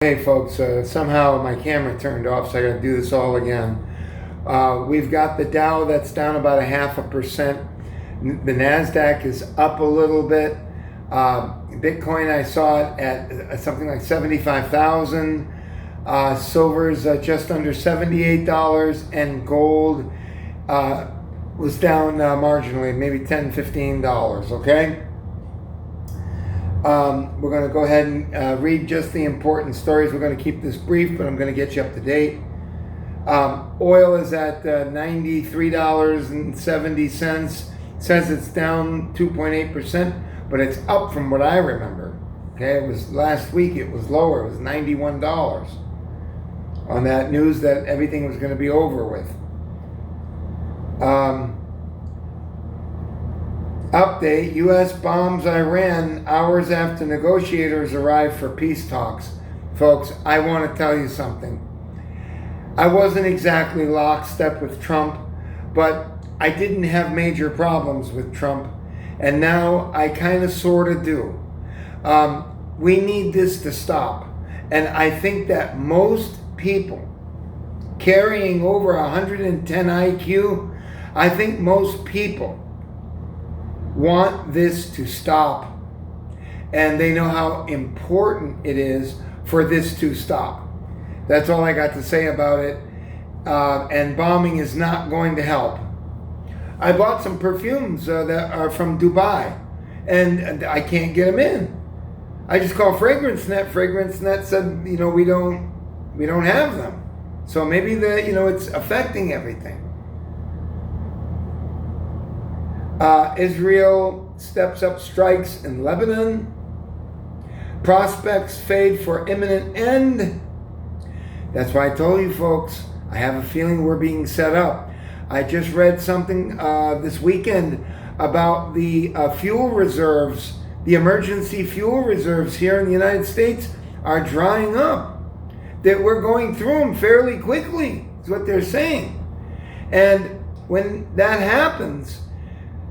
Hey folks, somehow my camera turned off, so I got to do this all again. We've got the Dow that's down about 0.5%. The Nasdaq is up a little bit. Bitcoin, I saw it at something like 75,000. Silver's just under $78, and gold was down marginally, maybe $10, $15. Okay. We're going to go ahead and read just the important stories. We're going to keep this brief, but I'm going to get you up to date. Oil is at $93.70. Says it's down 2.8%, but it's up from what I remember. Okay, it was last week. It was lower. It was $91 on that news that everything was going to be over with. Update: U.S. bombs Iran hours after negotiators arrive for peace talks. Folks, I want to tell you something. I wasn't exactly lockstep with Trump, but I didn't have major problems with Trump, and now I kind of sort of do. We need this to stop, and I think that most people carrying over 110 IQ, I think most people want this to stop, and they know how important it is for this to stop. That's all I got to say about it. And bombing is not going to help. I bought some perfumes that are from Dubai, and I can't get them in. I just called FragranceNet. FragranceNet said, we don't have them. So maybe it's affecting everything. Israel steps up strikes in Lebanon. Prospects fade for imminent end. That's why I told you folks, I have a feeling we're being set up. I just read something this weekend about the fuel reserves. The emergency fuel reserves here in the United States are drying up. That we're going through them fairly quickly, is what they're saying. And when that happens,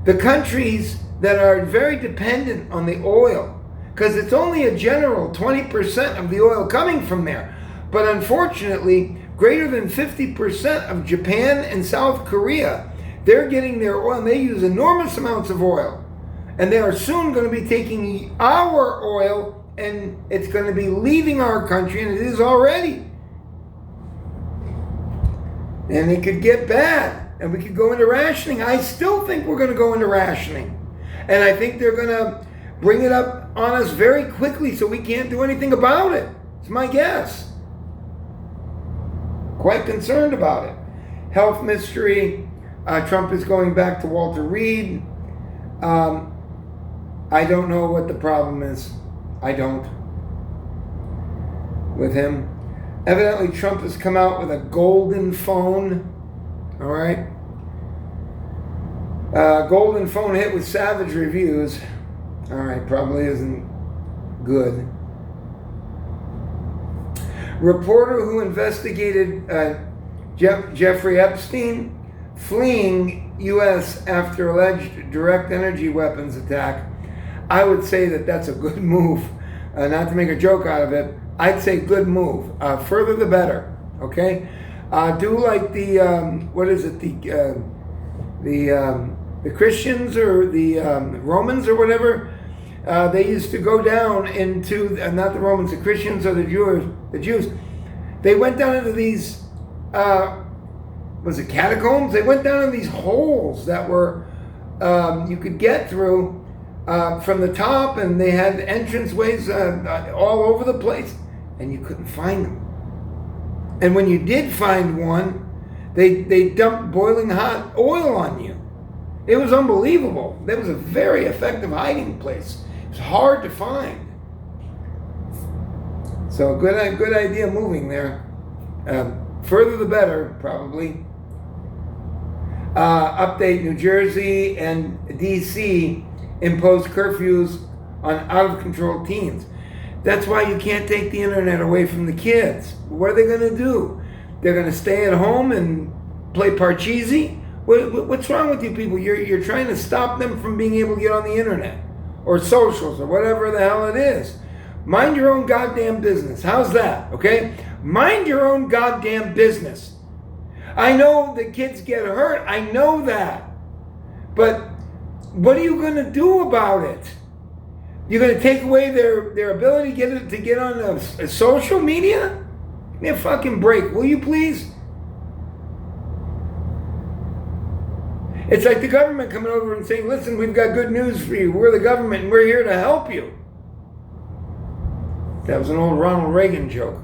the countries that are very dependent on the oil, because it's only a general 20% of the oil coming from there, but unfortunately, greater than 50% of Japan and South Korea, they're getting their oil, and they use enormous amounts of oil. And they are soon going to be taking our oil, and it's going to be leaving our country, and it is already. And it could get bad. And we could go into rationing. I still think we're going to go into rationing. And I think they're going to bring it up on us very quickly so we can't do anything about it. It's my guess. Quite concerned about it. Health mystery. Trump is going back to Walter Reed. I don't know what the problem is. I don't. With him. Evidently, Trump has come out with a golden phone. All right. Golden phone hit with savage reviews. All right, probably isn't good. Reporter who investigated Jeffrey Epstein fleeing U.S. after alleged direct energy weapons attack. I would say that that's a good move. Not to make a joke out of it, I'd say good move. Further the better. Okay. Do like the the Christians or the Romans or whatever. They used to go down into not the Romans, the Christians or the Jews. They went down into these catacombs? They went down in these holes that were you could get through from the top, and they had entranceways all over the place, and you couldn't find them. And when you did find one, they dumped boiling hot oil on you. It was unbelievable. That was a very effective hiding place. It was hard to find. So good idea moving there. Further the better, probably. Update: New Jersey and D.C. impose curfews on out-of-control teens. That's why you can't take the internet away from the kids. What are they going to do? They're going to stay at home and play Parcheesi? What's wrong with you people? You're trying to stop them from being able to get on the internet or socials or whatever the hell it is. Mind your own goddamn business. How's that? Okay? Mind your own goddamn business. I know that kids get hurt. I know that. But what are you going to do about it? You're going to take away their ability to get on social media? Give me a fucking break, will you please? It's like the government coming over and saying, listen, we've got good news for you. We're the government and we're here to help you. That was an old Ronald Reagan joke.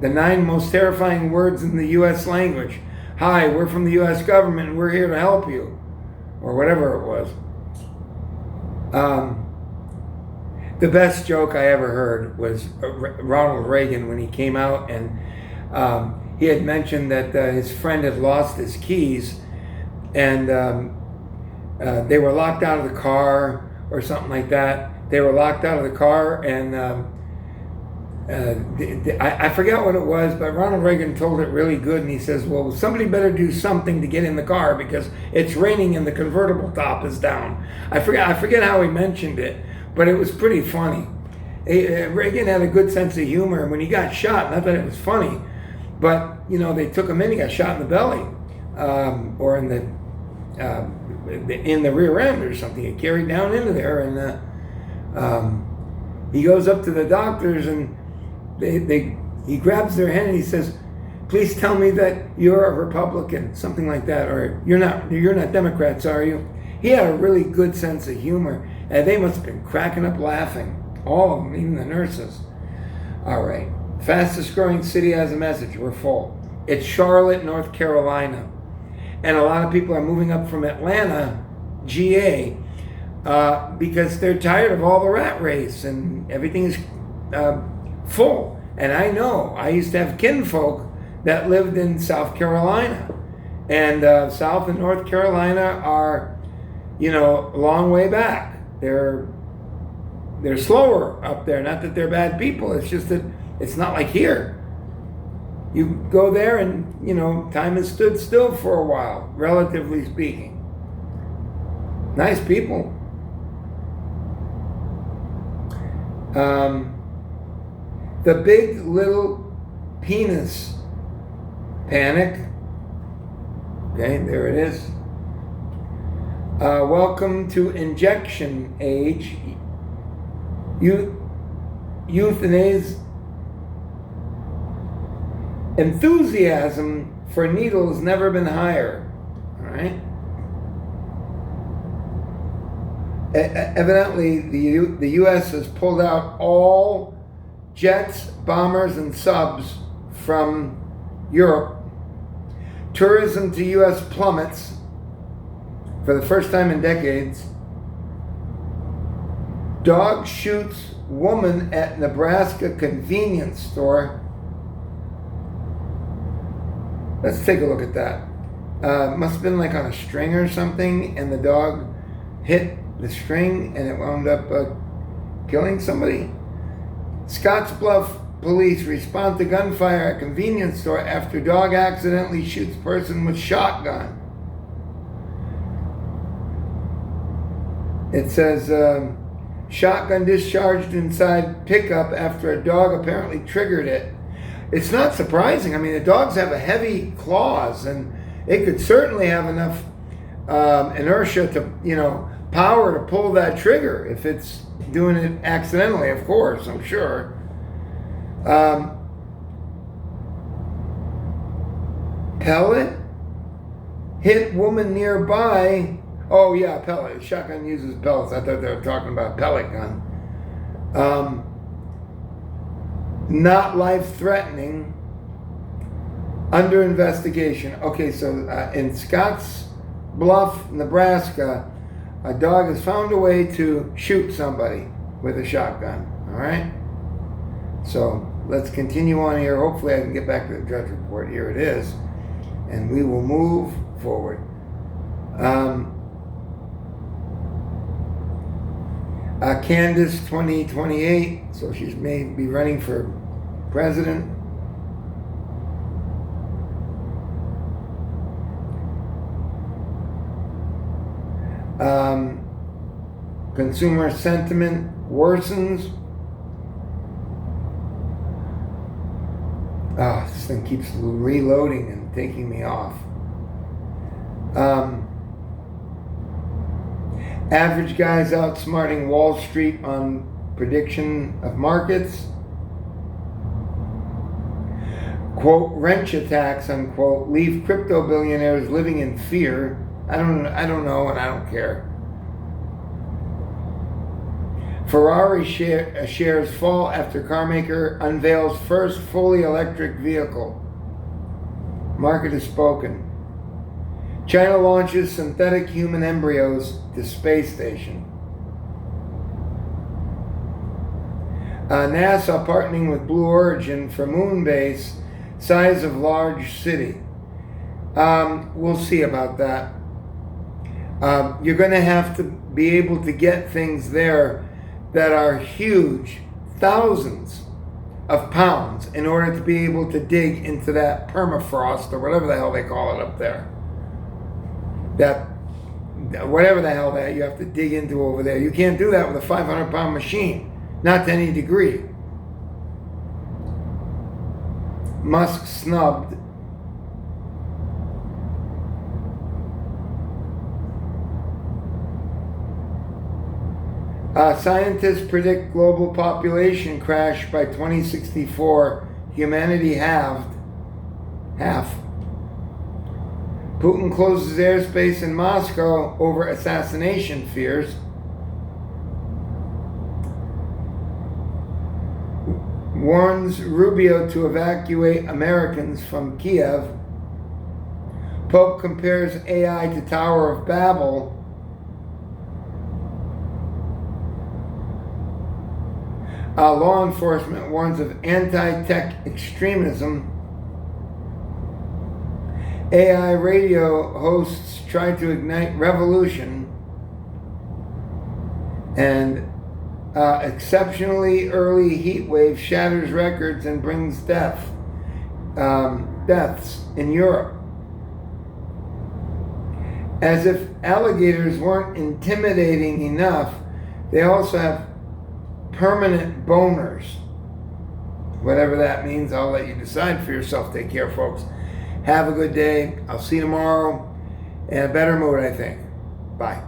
The 9 most terrifying words in the U.S. language. Hi, we're from the U.S. government and we're here to help you. Or whatever it was. The best joke I ever heard was Ronald Reagan when he came out and he had mentioned that his friend had lost his keys and they were locked out of the car or something like that. They were locked out of the car and I forget what it was, but Ronald Reagan told it really good and he says, well, somebody better do something to get in the car because it's raining and the convertible top is down. I forget how he mentioned it, but it was pretty funny. Reagan had a good sense of humor. When he got shot, not that it was funny, but you know, they took him in, he got shot in the belly or in the rear end or something. He carried down into there and he goes up to the doctors and he grabs their hand and he says, please tell me that you're a Republican, something like that, or you're not Democrats, are you? He had a really good sense of humor, and they must have been cracking up laughing, all of them, even the nurses. All right, fastest growing city has a message. We're full. It's Charlotte, North Carolina, and a lot of people are moving up from Atlanta, GA, because they're tired of all the rat race and everything's full. And I know, I used to have kinfolk that lived in South Carolina. And South and North Carolina are, you know, a long way back. They're slower up there. Not that they're bad people. It's just that it's not like here. You go there and, you know, time has stood still for a while, relatively speaking. Nice people. The big little penis panic. Okay, there it is. Welcome to injection age. Euthanasia. Enthusiasm for needles never been higher. All right. Evidently, the U.S. has pulled out all jets, bombers, and subs from Europe. Tourism to U.S. plummets for the first time in decades. Dog shoots woman at Nebraska convenience store. Let's take a look at that. Must have been like on a string or something, and the dog hit the string and it wound up killing somebody. Scottsbluff police respond to gunfire at convenience store after dog accidentally shoots person with shotgun. It says shotgun discharged inside pickup after a dog apparently triggered it. It's not surprising. I mean, the dogs have a heavy claws, and it could certainly have enough inertia to, you know, power to pull that trigger if it's doing it accidentally, of course, I'm sure. Pellet hit woman nearby. Oh yeah, pellet. Shotgun uses pellets. I thought they were talking about pellet gun. Not life-threatening. Under investigation. Okay, so in Scottsbluff, Nebraska, a dog has found a way to shoot somebody with a shotgun. All right? So let's continue on here. Hopefully I can get back to the Drudge Report. Here it is. And we will move forward. Candace 2028. So she's may be running for president. Consumer sentiment worsens. Oh, this thing keeps reloading and taking me off. Average guys outsmarting Wall Street on prediction of markets. Quote, wrench attacks, unquote, leave crypto billionaires living in fear. I don't know, and I don't care. Ferrari shares fall after carmaker unveils first fully electric vehicle. Market has spoken. China launches synthetic human embryos to space station. NASA partnering with Blue Origin for moon base, size of large city. We'll see about that. You're going to have to be able to get things there that are huge, thousands of pounds, in order to be able to dig into that permafrost or whatever the hell they call it up there. That whatever the hell that you have to dig into over there. You can't do that with a 500-pound machine, not to any degree. Musk snubbed. Scientists predict global population crash by 2064. Humanity halved. Half. Putin closes airspace in Moscow over assassination fears. Warns Rubio to evacuate Americans from Kiev. Pope compares AI to Tower of Babel. Law enforcement warns of anti-tech extremism. AI radio hosts try to ignite revolution. And exceptionally early heat wave shatters records and brings deaths in Europe. As if alligators weren't intimidating enough, they also have permanent boners. Whatever that means, I'll let you decide for yourself. Take care, folks. Have a good day. I'll see you tomorrow in a better mood, I think. Bye.